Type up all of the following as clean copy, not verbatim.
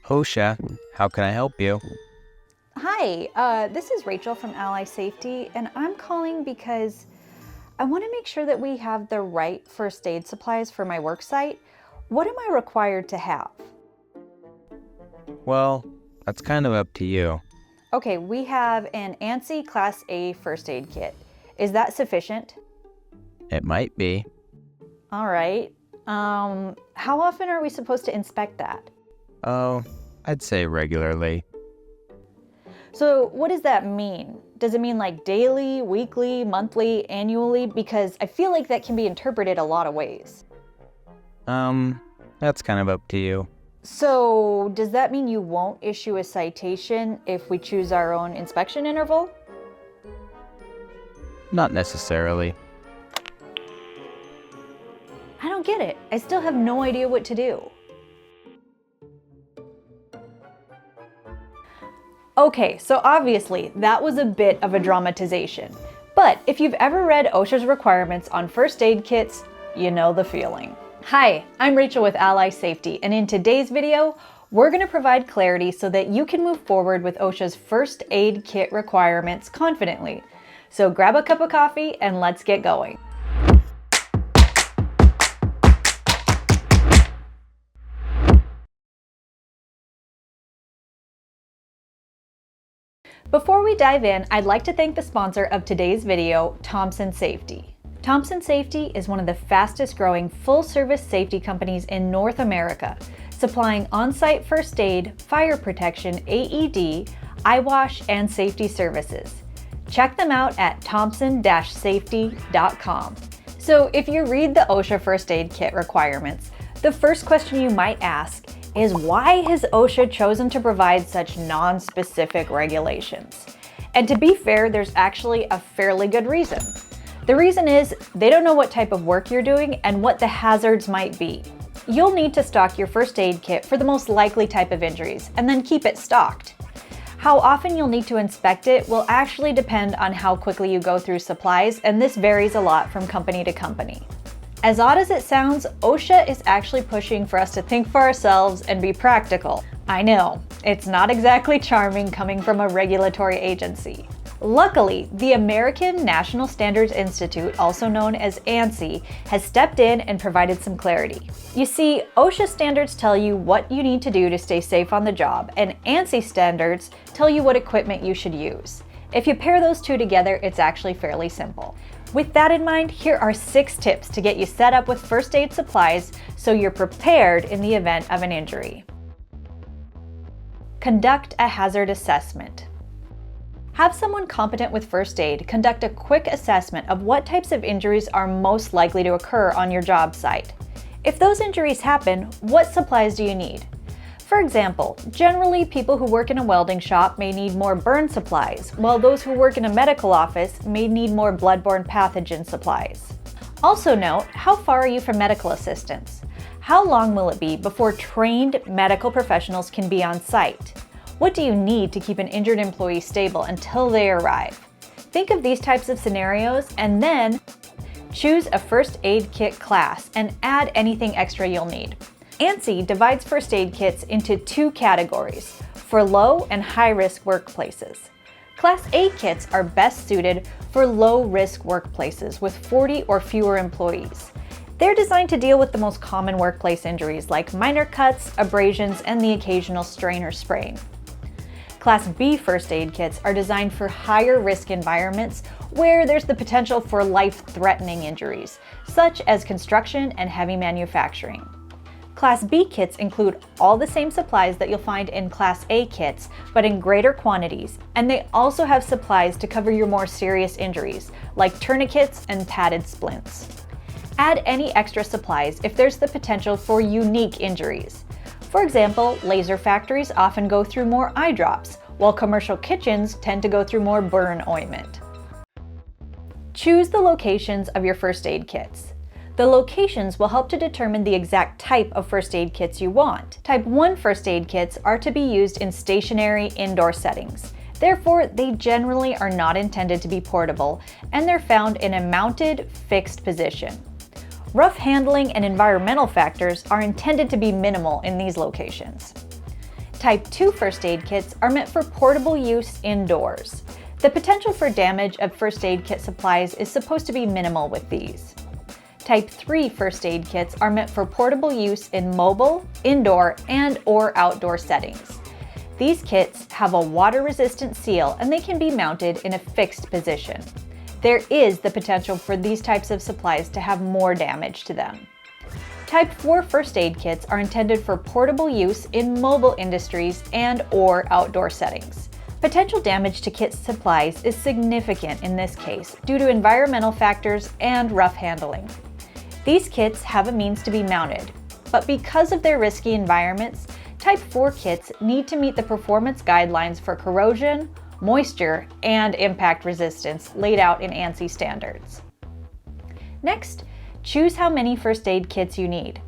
OSHA, how can I help you? Hi, this is Rachel from Ally Safety, and I'm calling because I want to make sure that we have the right first aid supplies for my work site. What am I required to have? Well, that's kind of up to you. Okay, we have an ANSI Class A first aid kit. Is that sufficient? It might be. All right. How often are we supposed to inspect that? Oh, I'd say regularly. So what does that mean? Does it mean like daily, weekly, monthly, annually? Because I feel like that can be interpreted a lot of ways. That's kind of up to you. So does that mean you won't issue a citation if we choose our own inspection interval? Not necessarily. I don't get it. I still have no idea what to do. Okay, so obviously that was a bit of a dramatization. But if you've ever read OSHA's requirements on first aid kits, you know the feeling. Hi, I'm Rachel with Ally Safety, and in today's video, we're going to provide clarity so that you can move forward with OSHA's first aid kit requirements confidently. So grab a cup of coffee and let's get going. Before we dive in, I'd like to thank the sponsor of today's video, Thompson Safety. Thompson Safety is one of the fastest growing full-service safety companies in North America, supplying on-site first aid, fire protection, AED, eyewash, and safety services. Check them out at thompson-safety.com. So if you read the OSHA first aid kit requirements, the first question you might ask is, why has OSHA chosen to provide such non-specific regulations? And to be fair, there's actually a fairly good reason. The reason is they don't know what type of work you're doing and what the hazards might be. You'll need to stock your first aid kit for the most likely type of injuries and then keep it stocked. How often you'll need to inspect it will actually depend on how quickly you go through supplies, and this varies a lot from company to company. As odd as it sounds, OSHA is actually pushing for us to think for ourselves and be practical. I know, it's not exactly charming coming from a regulatory agency. Luckily, the American National Standards Institute, also known as ANSI, has stepped in and provided some clarity. You see, OSHA standards tell you what you need to do to stay safe on the job, and ANSI standards tell you what equipment you should use. If you pair those two together, it's actually fairly simple. With that in mind, here are 6 tips to get you set up with first aid supplies so you're prepared in the event of an injury. Conduct a hazard assessment. Have someone competent with first aid conduct a quick assessment of what types of injuries are most likely to occur on your job site. If those injuries happen, what supplies do you need? For example, generally people who work in a welding shop may need more burn supplies, while those who work in a medical office may need more bloodborne pathogen supplies. Also note, how far are you from medical assistance? How long will it be before trained medical professionals can be on site? What do you need to keep an injured employee stable until they arrive? Think of these types of scenarios and then choose a first aid kit class and add anything extra you'll need. ANSI divides first aid kits into 2 categories, for low and high-risk workplaces. Class A kits are best suited for low-risk workplaces with 40 or fewer employees. They're designed to deal with the most common workplace injuries like minor cuts, abrasions, and the occasional strain or sprain. Class B first aid kits are designed for higher risk environments where there's the potential for life-threatening injuries, such as construction and heavy manufacturing. Class B kits include all the same supplies that you'll find in Class A kits, but in greater quantities, and they also have supplies to cover your more serious injuries, like tourniquets and padded splints. Add any extra supplies if there's the potential for unique injuries. For example, laser factories often go through more eye drops, while commercial kitchens tend to go through more burn ointment. Choose the locations of your first aid kits. The locations will help to determine the exact type of first aid kits you want. Type 1 first aid kits are to be used in stationary indoor settings. Therefore, they generally are not intended to be portable, and they're found in a mounted, fixed position. Rough handling and environmental factors are intended to be minimal in these locations. Type 2 first aid kits are meant for portable use indoors. The potential for damage of first aid kit supplies is supposed to be minimal with these. Type 3 first aid kits are meant for portable use in mobile, indoor, and/or outdoor settings. These kits have a water-resistant seal and they can be mounted in a fixed position. There is the potential for these types of supplies to have more damage to them. Type 4 first aid kits are intended for portable use in mobile industries and/or outdoor settings. Potential damage to kit supplies is significant in this case due to environmental factors and rough handling. These kits have a means to be mounted, but because of their risky environments, Type 4 kits need to meet the performance guidelines for corrosion, moisture, and impact resistance laid out in ANSI standards. Next, choose how many first aid kits you need.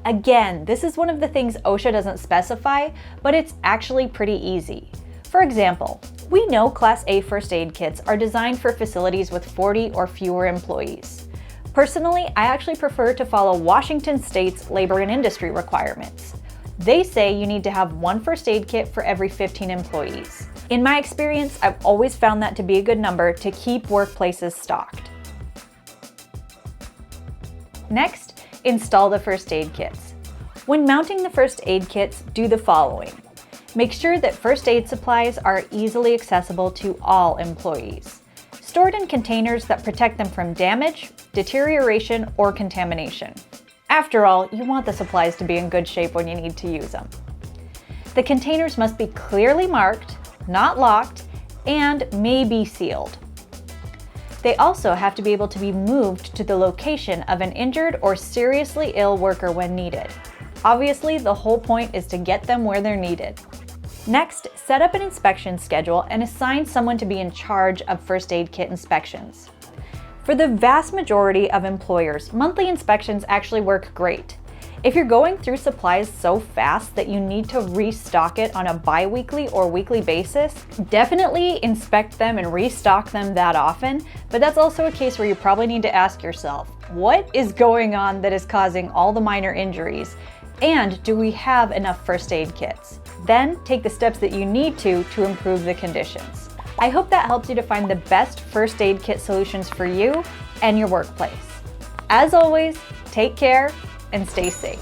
Again, this is one of the things OSHA doesn't specify, but it's actually pretty easy. For example, we know Class A first aid kits are designed for facilities with 40 or fewer employees. Personally, I actually prefer to follow Washington State's labor and industry requirements. They say you need to have one first aid kit for every 15 employees. In my experience, I've always found that to be a good number to keep workplaces stocked. Next, install the first aid kits. When mounting the first aid kits, do the following. Make sure that first aid supplies are easily accessible to all employees. Stored in containers that protect them from damage, deterioration, or contamination. After all, you want the supplies to be in good shape when you need to use them. The containers must be clearly marked, not locked, and may be sealed. They also have to be able to be moved to the location of an injured or seriously ill worker when needed. Obviously, the whole point is to get them where they're needed. Next, set up an inspection schedule and assign someone to be in charge of first aid kit inspections. For the vast majority of employers, monthly inspections actually work great. If you're going through supplies so fast that you need to restock it on a bi-weekly or weekly basis, definitely inspect them and restock them that often, but that's also a case where you probably need to ask yourself, what is going on that is causing all the minor injuries? And do we have enough first aid kits? Then take the steps that you need to improve the conditions. I hope that helps you to find the best first aid kit solutions for you and your workplace. As always, take care and stay safe.